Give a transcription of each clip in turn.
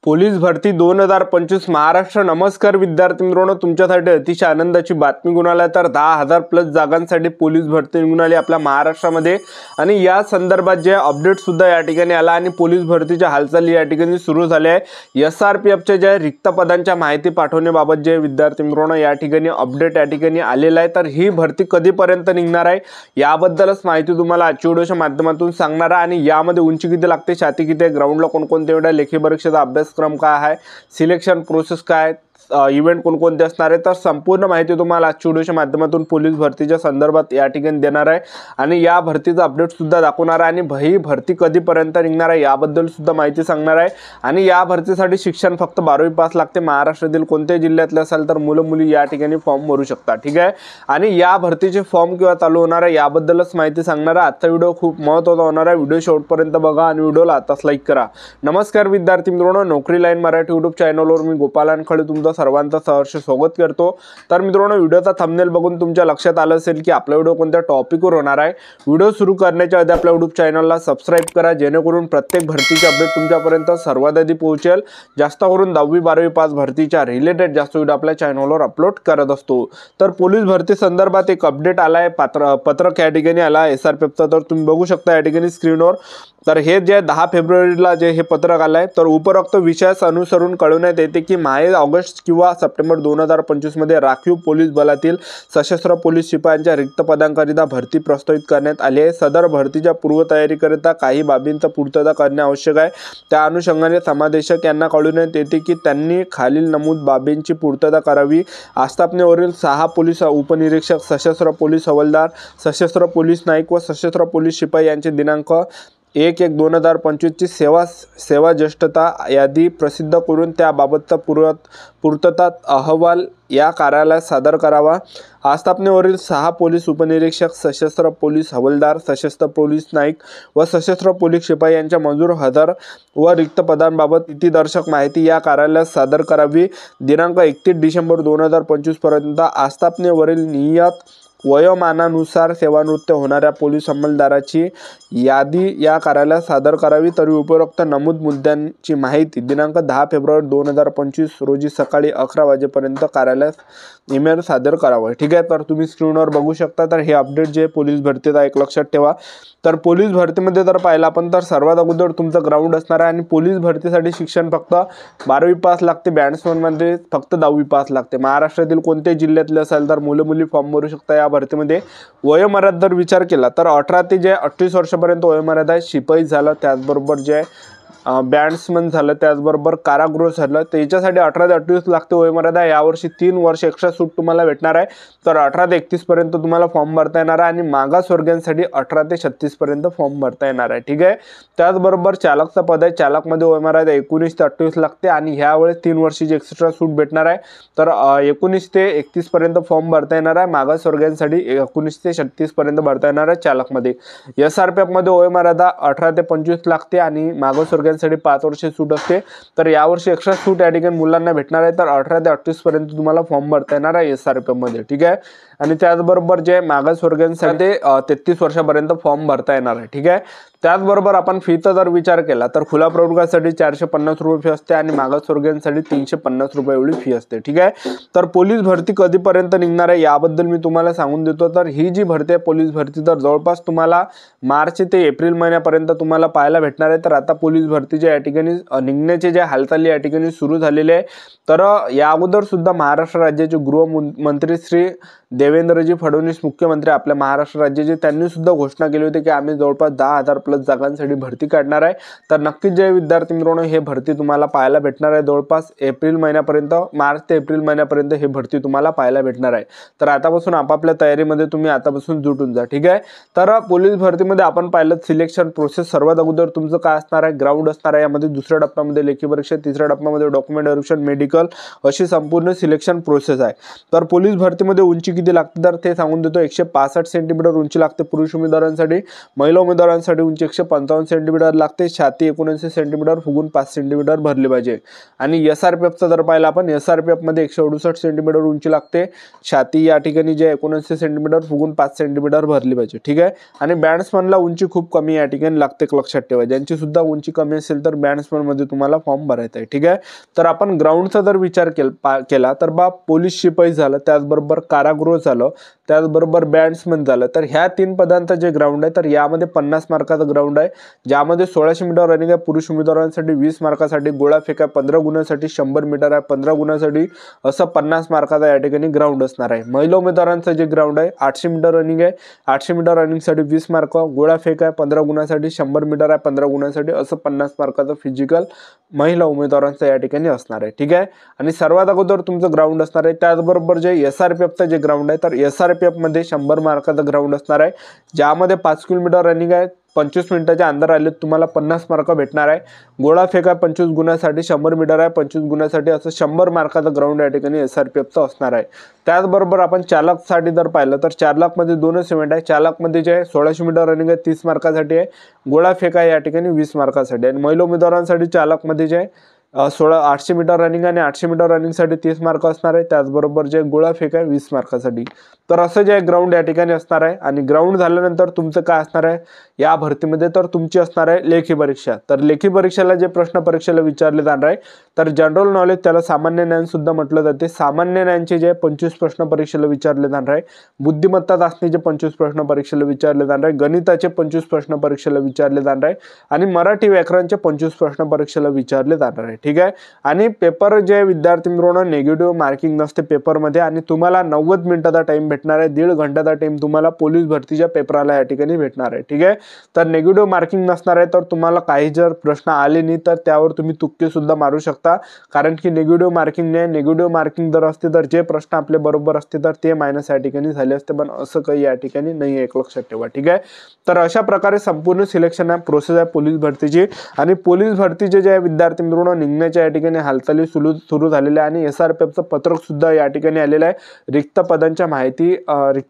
Police भरती 2025 महाराष्ट्र। नमस्कार विद्यार्थी मित्रांनो, तुमच्यासाठी अतिशय आनंदाची बातमी घेऊन आला तर 10,000 प्लस जागांसाठी पोलीस भरती निघून आली आपल्या महाराष्ट्रामध्ये। आणि या संदर्भात जे अपडेट सुद्धा या ठिकाणी आला आणि पोलीस भरतीच्या हालचाली या ठिकाणी सुरू झाल्या आहे। SRPFच्या ज्या रिक्त पदांच्या माहिती पाठवण्याबाबत जे विद्यार्थी मित्रांनो या ठिकाणी अपडेट या ठिकाणी आलेला आहे। तर ही भरती कधीपर्यंत निघणार आहे याबद्दलच माहिती तुम्हाला आजच्या व्हिडिओच्या माध्यमातून सांगणार आहे। आणि यामध्ये उंची किती लागते, छाती किती आहे, ग्राउंडला कोणकोणते एवढ्या लेखी परीक्षेचा अभ्यासक्रम काय आहे, सिलेक्शन प्रोसेस काय, इव्हेंट कोणकोणते असणार आहे, तर संपूर्ण माहिती तुम्हाला आजच्या व्हिडिओच्या माध्यमातून पोलीस भरतीच्या संदर्भात या ठिकाणी देणार आहे। आणि या भरतीचा अपडेट सुद्धा दाखवणार आहे आणि ही भरती कधीपर्यंत निघणार आहे याबद्दल सुद्धा माहिती सांगणार आहे। आणि या भरतीसाठी शिक्षण फक्त 12वी पास लागते। महाराष्ट्रातील कोणत्याही जिल्ह्यातले असाल तर मुलं मुली या ठिकाणी फॉर्म भरू शकता, ठीक आहे। आणि या भरतीचे फॉर्म केव्हा चालू होणार आहे याबद्दलच माहिती सांगणार आहे। आजचा व्हिडिओ खूप महत्त्वाचा होणार आहे, व्हिडिओ शेवटपर्यंत बघा आणि व्हिडिओला आताच लाईक करा। नमस्कार विद्यार्थी मित्रांनो, नोकरी लाईन मराठी यूट्यूब चॅनलवर मी गोपाल अनखळे तुमचं सर्वांचं सहर्ष स्वागत करतो। तर मित्रांनो, व्हिडिओचा थंबनेल बघून तुमच्या लक्षात आलं असेल की आपला व्हिडिओ कोणत्या टॉपिकवर होणार आहे। व्हिडिओ सुरू करण्याच्या आधी आपल्या यूट्यूब चॅनलला सबस्क्राइब करा, जेणेकरून प्रत्येक भरतीचे अपडेट तुमच्यापर्यंत सर्वात आधी पोहोचेल। जास्त करून 10वी 12वी पास भरतीच्या रिलेटेड जास्त व्हिडिओ आपल्या चॅनलवर अपलोड करत असतो। तर पोलीस भरती संदर्भात एक अपडेट आलाय, पत्रक या ठिकाणी आला SRPFचा, तर तुम्ही बघू शकता या ठिकाणी स्क्रीनवर। तर हे जे 10 फेब्रुवारीला जे हे पत्रक आलंय, तर उपरोक्त विषयास अनुसरून कळवण्यात येते की माहे ऑगस्ट किंवा सप्टेंबर 2025 मध्ये राखीव पोलीस बलातील सशस्त्र पोलीस शिपायांच्या रिक्त पदांकरिता भरती प्रस्तावित करण्यात आली आहे। सदर भरतीच्या पूर्वतयारीकरिता काही बाबींची पूर्तता करणे आवश्यक आहे। त्या अनुषंगाने समादेशक यांना कळवण्यात येते की त्यांनी खालील नमूद बाबींची पूर्तता करावी। आस्थापनेवरील 6 पोलीस उपनिरीक्षक, सशस्त्र पोलीस हवालदार, सशस्त्र पोलीस नाईक व सशस्त्र पोलीस शिपाई यांचे दिनांक 1/1/2025 ची सेवा ज्येष्ठता यादी प्रसिद्ध करून त्याबाबतचा पूर्तता अहवाल या कार्यालयात सादर करावा। आस्थापनेवरील 6 पोलीस उपनिरीक्षक, सशस्त्र पोलीस हवालदार, सशस्त्र पोलीस नाईक व सशस्त्र पोलीस शिपाई यांच्या मंजूर हजर व रिक्त पदांबाबत स्थितीदर्शक माहिती या कार्यालयात सादर करावी। दिनांक 31 डिसेंबर 2025 पर्यंत आस्थापनेवरील नियत वयोमानानुसार सेवानिवृत्त होणाऱ्या पोलीस अंमलदाराची यादी या कार्यालयात सादर करावी। तरी उपरोक्त नमूद मुद्द्यांची माहिती दिनांक 10 फेब्रुवारी 2025 रोजी सकाळी 11 वाजेपर्यंत कार्यालयात ईमेल सादर करावा, ठीक आहे। तर तुम्ही स्क्रीनवर बघू शकता। तर हे अपडेट जे पोलीस भरतीचा एक लक्षात ठेवा। तर पोलीस भरतीमध्ये जर पाहिलं आपण तर सर्वात अगोदर तुमचं ग्राउंड असणार आहे। आणि पोलीस भरतीसाठी शिक्षण फक्त 12वी पास लागते, बॅट्समनमध्ये फक्त 10वी पास लागते। महाराष्ट्रातील कोणत्याही जिल्ह्यातले असाल तर मुलं मुली फॉर्म भरू शकता या भरतीमध्ये। वयोमर्यादा जर विचार केला तर 18 ते जे 28 वर्षापर्यंत वयोमर्यादा आहे। शिपाई झालं, त्याचबरोबर जे बॅट्समन झालं, त्याचबरोबर कारागृह झालं, तर याच्यासाठी 18 ते 28 लागते वयोमर्यादा। यावर्षी 3 वर्ष एक्स्ट्रा सूट तुम्हाला भेटणार आहे। तर 18 ते 31 पर्यंत तुम्हाला फॉर्म भरता येणार आहे। आणि मागासवर्गीयांसाठी 18 ते 36 पर्यंत फॉर्म भरता येणार आहे, ठीक आहे। त्याचबरोबर चालकचा पद आहे, चालकमध्ये वयोमर्यादा 19 ते 28 लागते आणि ह्यावेळेस 3 वर्षाची एक्स्ट्रा सूट भेटणार आहे। तर 19 ते 31 पर्यंत फॉर्म भरता येणार आहे। मागासवर्गीयांसाठी 19 ते 36 पर्यंत भरता येणार आहे चालकमध्ये। SRPFमध्ये वयोमर्यादा 18 ते 25 लागते आणि मागासवर्गीय साठी 5 वर्ष सूट असते। तर यावर्षी एक्स्ट्रा सूट या ठिकाणी मुलांना भेटणार आहे। तर 18 ते 28 पर्यंत तुम्हाला फॉर्म भरता येणार आहे SRPF मध्ये, ठीक आहे। आणि त्याचबरोबर जे मागासवर्गीयांसाठी 33 वर्षापर्यंत फॉर्म भरता येणार आहे, ठीक आहे। त्याचबरोबर आपण फीचा जर विचार केला तर खुला प्रवर्गासाठी 450 रुपये फी असते आणि मागासवर्गीयांसाठी 350 रुपये एवढी फी असते, ठीक आहे। तर पोलीस भरती कधीपर्यंत निघणार आहे याबद्दल मी तुम्हाला सांगून देतो। तर ही जी भरती आहे पोलीस भरती, तर जवळपास तुम्हाला मार्च ते एप्रिल महिन्यापर्यंत तुम्हाला पाहायला भेटणार आहे। तर आता पोलीस भरतीच्या या ठिकाणी निघण्याचे जे हालचाली या ठिकाणी सुरू झालेले आहे। तर या अगोदर सुद्धा महाराष्ट्र राज्याचे गृहमंत्री श्री देवेंद्रजी फडणवीस मुख्यमंत्री आपल्या महाराष्ट्र राज्याचे, त्यांनी सुद्धा घोषणा केली होती की आम्ही जवळपास 10,000 प्लस जागांसाठी भरती काढणार आहे। तर नक्कीच जे विद्यार्थी मित्रांनो हे भरती तुम्हाला पाहायला भेटणार आहे जवळपास एप्रिल महिन्यापर्यंत, मार्च ते एप्रिल महिन्यापर्यंत हे भरती तुम्हाला पाहायला भेटणार आहे। तर आतापासून आपापल्या तयारीमध्ये तुम्ही आतापासून जुटून जा, ठीक आहे। तर पोलीस भरतीमध्ये आपण पाहिलं सिलेक्शन प्रोसेस, सर्वात अगोदर तुमचं काय असणार आहे, ग्राउंड असणार आहे। यामध्ये दुसऱ्या टप्प्यामध्ये लेखी परीक्षा, तिसऱ्या टप्प्यामध्ये डॉक्युमेंट व्हेरिफिकेशन, मेडिकल, अशी संपूर्ण सिलेक्शन प्रोसेस आहे। तर पोलीस भरतीमध्ये उंची किती लागते तर ते सांगून देतो। 165 सेंटीमीटर उंची लागते पुरुष उमेदवारांसाठी, महिला उमेदवारांसाठी उंची 155 सेंटीमीटर लागते, छाती 79 सेंटीमीटर, फुगून 5 सेंटीमीटर भरली पाहिजे. आणि SRPFचा जर पाहिला आपण, SRPF मध्ये 168 सेंटीमीटर उंची लागते, छाती या ठिकाणी जे 79 सेंटीमीटर, फुगून 5 सेंटीमीटर भरली पाहिजे. ठीक आहे. आणि बॅट्समनला उंची खूप कमी या ठिकाणी लागते, लक्षात ठेवा. ज्यांची सुद्धा उंची कमी असेल तर बॅट्समन मध्ये तुम्हाला फॉर्म भरायचा आहे. ठीक आहे. तर आपण ग्राउंडचा जर विचार केला तर पोलीस शिपाई झालं, त्याचबरोबर कारागृह झालं, त्याचबरोबर बॅट्समन झालं. तर ह्या 3 पदांचं जे ग्राउंड आहे तर यामध्ये 50 मार्काचं ग्राउंड आहे, ज्यामध्ये 1600 मीटर रनिंग आहे पुरुष उमेदवारांसाठी, 20 मार्कासाठी गोळा फेक आहे, 15 गुणांसाठी 100 मीटर आहे, 15 गुणांसाठी असं 50 मार्काचा या ठिकाणी ग्राउंड असणार आहे. महिला उमेदवारांचं जे ग्राउंड आहे 800 मीटर रनिंग आहे, 800 मीटर रनिंगसाठी 20 मार्क, गोळा फेक आहे 15 गुणांसाठी, 100 मीटर आहे 15 गुणांसाठी, असं 50 मार्काचं फिजिकल महिला उमेदवारांचं या ठिकाणी असणार आहे. ठीक आहे. आणि सर्वात अगोदर तुमचं ग्राउंड असणार आहे. त्याचबरोबर जे SRPFचं जे ग्राउंड आहे तर SRPF मध्ये 100 मार्काचं ग्राउंड असणार आहे, ज्यामध्ये 5 किलोमीटर रनिंग आहे, 25 मिनिटाच्या अंदर आले तुम्हाला 50 मार्क भेटणार आहे. गोळा फेक आहे 25 गुणांसाठी, 100 मीटर आहे 25 गुणांसाठी, असं 100 मार्काचं ग्राउंड या ठिकाणी SRPFचं असणार आहे. त्याचबरोबर आपण चालकसाठी जर पाहिलं तर चालकमध्ये 2च इव्हेंट आहे. चालकमध्ये जे 1600 मीटर रनिंग आहे 30 मार्कासाठी आहे, गोळा फेक आहे या ठिकाणी 20 मार्कासाठी. आणि महिला उमेदवारांसाठी चालकमध्ये जे 800 मीटर रनिंग आणि 800 मीटर रनिंगसाठी 30 मार्क असणार आहे, त्याचबरोबर जे गोळा फेक आहे 20 मार्कासाठी. तर असं जे ग्राउंड या ठिकाणी असणार आहे. आणि ग्राउंड झाल्यानंतर तुमचं काय असणार आहे या भरतीमध्ये, तर तुमची असणार आहे लेखी परीक्षा. तर लेखी परीक्षेला जे प्रश्न परीक्षेला विचारले जाणार आहे तर जनरल नॉलेज, त्याला सामान्य ज्ञान सुद्धा म्हटलं जाते, सामान्य ज्ञानचे जे 25 प्रश्न परीक्षेला विचारले जाणार आहे, बुद्धिमत्ता चाचणीचे 25 प्रश्न परीक्षेला विचारले जाणार आहे, गणिताचे 25 प्रश्न परीक्षेला विचारले जाणार आहे, आणि मराठी व्याकरणचे 25 प्रश्न परीक्षेला विचारले जाणार आहे. ठीक आहे. आणि पेपर जे विद्यार्थी मित्रांनो नेगेटिव्ह मार्किंग नसते पेपरमध्ये, आणि तुम्हाला 90 मिनिटाचा टाइम भेटणार आहे, 1.5 घंट्याचा टाइम तुम्हाला पोलीस भरतीच्या पेपराला या ठिकाणी भेटणार आहे. ठीक आहे. तर नेगेटिव्ह मार्किंग नसणार आहे, तर तुम्हाला काही जर प्रश्न आले नाही तर त्यावर तुम्ही तुक्के सुद्धा मारू शकता, कारण की नेगेटिव्ह मार्किंग नाही. नेगेटिव्ह मार्किंग जर असते तर जे प्रश्न आपले बरोबर असते तर ते मायनस या ठिकाणी झाले असते, पण असं काही या ठिकाणी नाही, एक लक्षात ठेवा. ठीक आहे. तर अशा प्रकारे संपूर्ण सिलेक्शन प्रोसेस आहे पोलीस भरतीची. आणि पोलीस भरतीचे जे विद्यार्थी मित्रांनो निघण्याच्या या ठिकाणी हालचाली सुरू झालेल्या आहे, आणि SRPFचं पत्रक सुद्धा या ठिकाणी आलेलं आहे रिक्त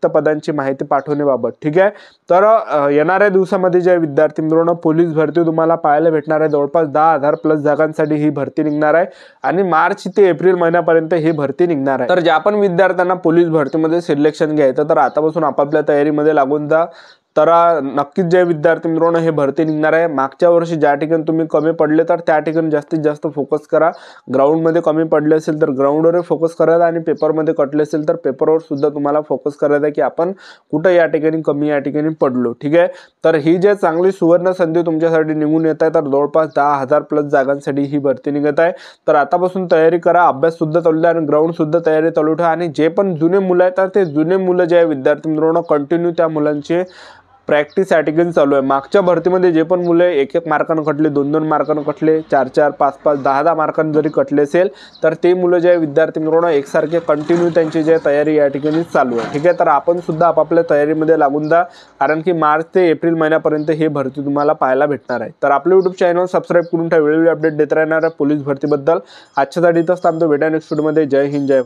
पदांची माहिती पाठवण्याबाबत. ठीक आहे. तर येणाऱ्या दिवसामध्ये जे विद्यार्थी मित्रांनो पोलीस भरती तुम्हाला पाहायला भेटणार आहे, जवळपास 10,000 प्लस जागांसाठी ही भरती निघणार आहे, आणि मार्च ते एप्रिल महिन्यापर्यंत ही भरती निघणार आहे. तर ज्या पण विद्यार्थ्यांना पोलीस भरतीमध्ये सिलेक्शन घ्यायचं तर आतापासून आपापल्या तयारीमध्ये लागून जा. तर नक्कीच जे विद्यार्थी मित्रांनो हे भरती निघणार आहे. मागच्या वर्षी ज्या ठिकाणी तुम्ही कमी पडले तर त्या ठिकाणी जास्तीत जास्त फोकस करा. ग्राउंडमध्ये कमी पडले असेल तर ग्राउंडवर फोकस करायला, आणि पेपरमध्ये कटले असेल तर पेपरवर सुद्धा तुम्हाला फोकस करायचा की आपण कुठं या ठिकाणी कमी या ठिकाणी पडलो. ठीक आहे. तर ही जे चांगली सुवर्ण संधी तुमच्यासाठी निघून येत आहे, तर जवळपास 10,000 प्लस जागांसाठी ही भरती निघत आहे. तर आतापासून तयारी करा, अभ्यास सुद्धा चालू द्या, आणि ग्राउंड सुद्धा तयारी चालू ठेवा. आणि जे पण जुने मुलं आहेत तर ते जुने मुलं जे आहे विद्यार्थी मित्रांनो कंटिन्यू त्या मुलांचे प्रॅक्टिस या ठिकाणी चालू आहे. मागच्या भरतीमध्ये जे पण मुलं 1-1 मार्कानं कटले, 2-2 मार्कानं कटले, 4-4, 5-5, 10-10 मार्कांनी जरी कटले असेल तर ते मुलं जे विद्यार्थी मित्रांनो एकसारखे कंटिन्यू त्यांची जे तयारी या ठिकाणी चालू आहे. ठीक आहे. तर आपण सुद्धा आपापल्या तयारीमध्ये लागून जा, कारण की मार्च ते एप्रिल महिन्यापर्यंत हे भरती तुम्हाला पाहायला भेटणार आहे. तर आपलं YouTube चॅनल सबस्क्राईब करून ठेवा, वेळोवेळी अपडेट देत राहणार आहे पोलीस भरतीबद्दल. आजच्यासाठी इथंच थांबतो, भेटा नेक्स्ट व्हिडिओमध्ये. जय हिंद, जय भारत.